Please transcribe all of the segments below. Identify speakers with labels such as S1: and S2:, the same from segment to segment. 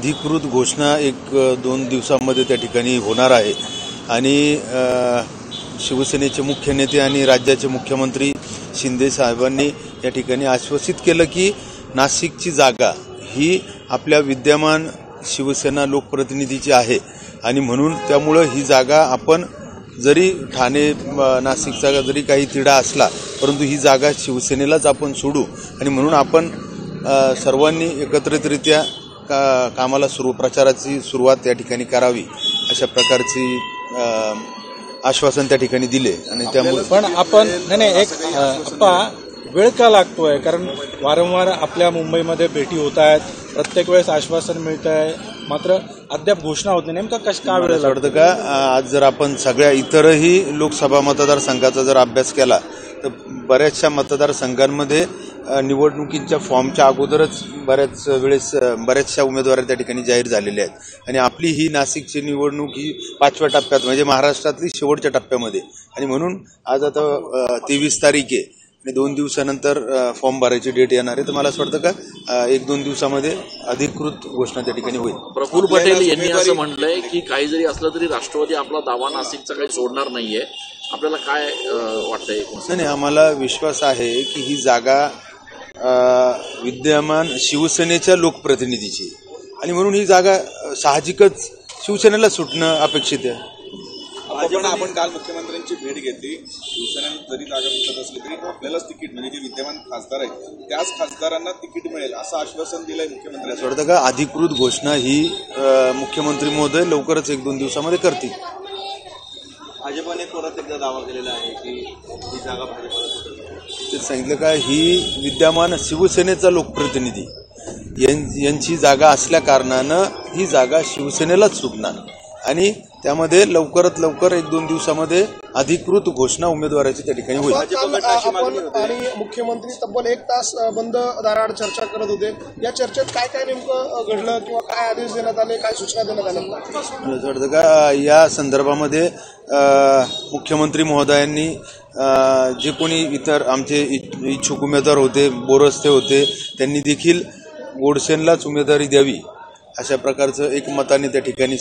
S1: अधिकृत घोषणा एक 2 दिवसांमध्ये त्या ठिकाणी होणार आहे आणि शिवसेनेचे मुख्य नेते आणि राज्याचे मुख्यमंत्री शिंदे साहेबांनी या ठिकाणी आश्वासित केलं की नाशिकची जागा ही आपल्या विद्यमान शिवसेना लोकप्रतिनिधीची आहे आणि म्हणून त्यामुळे ही जागा आपण जरी ठाणे नाशिकचा जरी काही तिढा असला परंतु ही जागा शिवसेनेलाच आपण सोडू आणि म्हणून आपण सर्वांनी एकत्रितरित्या कामाला प्रचाराची सुरुवात या ठिकाणी करावी अशा प्रकारची आश्वासन त्या ठिकाणी दिले आणि त्यामुळे
S2: पण आपण एक वेळ का लागतोय कारण वारंवार आपल्या मुंबईमध्ये भेटी होत आहेत प्रत्येक वेळेस आश्वासन मिळत आहे मात्र अद्याप घोषणा होत नाही नेमका का वेळ
S1: वाटतं का आज जर आपण सगळ्या इतरही लोकसभा मतदारसंघाचा जर अभ्यास केला तर बऱ्याचशा मतदारसंघांमध्ये निवडणुकीच्या फॉर्मच्या अगोदरच बऱ्याचशा उमेदवार त्या ठिकाणी जाहीर झालेल्या आहेत आणि आपली ही नाशिकची निवडणूक ही 5व्या टप्प्यात म्हणजे महाराष्ट्रातली शेवटच्या टप्प्यामध्ये आणि म्हणून आज आता 23 तारीख आहे आणि 2 दिवसानंतर फॉर्म भरायची डेट येणार आहे तर मला असं वाटतं का 1-2 दिवसामध्ये अधिकृत घोषणा त्या ठिकाणी होईल.
S3: प्रफुल्ल पटेल यांनी असं म्हटलंय की काही जरी असलं तरी राष्ट्रवादी आपला दावा नाशिकचा काही सोडणार नाहीये. आपल्याला काय वाटतंय?
S1: नाही, आम्हाला विश्वास आहे की ही जागा विद्यमान शिवसेनेच्या लोकप्रतिनिधीची आणि म्हणून ही जागा साहजिकच शिवसेनेला सुटणं अपेक्षित आहे.
S4: आपण काल मुख्यमंत्र्यांची भेट घेतली. शिवसेनेला जरी जागा विकत असली तरी आपल्यालाच तिकीट म्हणजे जे विद्यमान खासदार आहेत त्याच खासदारांना तिकीट मिळेल असं आश्वासन दिलंय मुख्यमंत्र्यांनी.
S1: वाटतं का अधिकृत घोषणा ही मुख्यमंत्री महोदय लवकरच 1-2 दिवसामध्ये करतील.
S4: भाजपने परत एकदा दावा केलेला आहे की ही जागा भाजपला
S1: ते सांगितलं का ही विद्यमान शिवसेनेचा लोकप्रतिनिधी यांची जागा असल्या कारणानं ही जागा शिवसेनेलाच सुटणार आणि त्यामध्ये लवकरात लवकर 1-2 दिवसामध्ये अधिकृत घोषणा उमेदवाराची त्या ठिकाणी होईल.
S5: आणि मुख्यमंत्री तब्बल 1 तास बंद दाराआड चर्चा करत होते. या चर्चेत काय काय नेमकं घडलं किंवा काय आदेश देण्यात आले काय सूचना देण्यात आल्या?
S1: वाटतं का या संदर्भामध्ये मुख्यमंत्री महोदयांनी जे कोणी इतर आमचे इच्छुक उमेदवार होते बोरस्ते होते त्यांनी देखील गोडसेंलाच उमेदवारी द्यावी अशा प्रकारचं एकमताने त्या ठिकाणी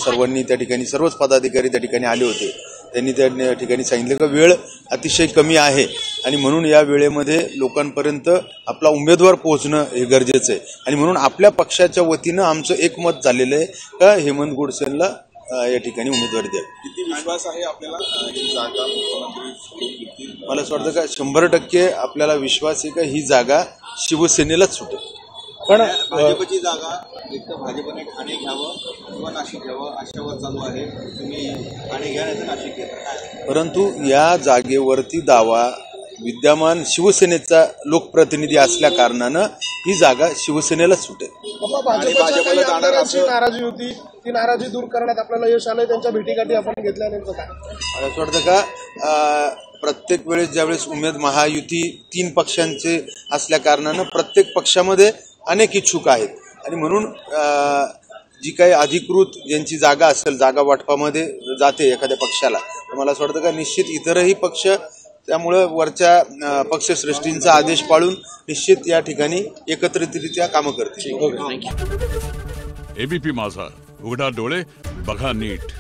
S1: सर्वच पदाधिकारी त्या ठिकाणी आले होते. त्यांनी त्या ठिकाणी सांगितलं की वेळ अतिशय कमी आहे आणि म्हणून या वेळेमध्ये लोकांपर्यंत आपला उमेदवार पोहोचणं हे गरजेचं आहे आणि म्हणून आपल्या पक्षाच्या वतीनं आमचं एकमत झालेलं आहे का हेमंत गोडसेंना या ठिकाणी उमेदवारी द्यावी.
S4: किती विश्वास आहे आपल्याला ही जागा मुख्यमंत्री?
S1: मला असं वाटतं का 100% आपल्याला विश्वास आहे का ही जागा शिवसेनेलाच सुटेल.
S4: पण भाजपची जागा एक तर भाजपने ठाणे घ्यावं किंवा नाशिक घ्यावं अशावर चालू आहे. तुम्ही ठाणे घ्या नाही तर नाशिक घ्या
S1: परंतु या जागेवरती दावा विद्यमान शिवसेनेचा लोकप्रतिनिधी असल्या कारणानं ही जागा शिवसेनेलाच सुटेल.
S5: भाजपला जाणारांची नाराजी होती ती नाराजी दूर करण्यात आपल्याला यश आलंय. त्यांच्या भेटीगाठी आपण घेतल्या नेमकं काय?
S1: मला असं वाटतं का प्रत्येक वेळेस ज्यावेळेस महायुती 3 पक्षांचे असल्या कारणानं प्रत्येक पक्षामध्ये अनेक इच्छुक आहेत आणि म्हणून जी काही अधिकृत ज्यांची जागा असेल जागा वाटपामध्ये जाते एखाद्या पक्षाला तर मला असं वाटतं का निश्चित इतरही पक्ष त्यामुळे वरच्या पक्षश्रेष्ठींचा आदेश पाळून निश्चित या ठिकाणी एकत्रितरित्या कामं करतील.
S3: एबीपी माझा, उघडा डोळे बघा नीट.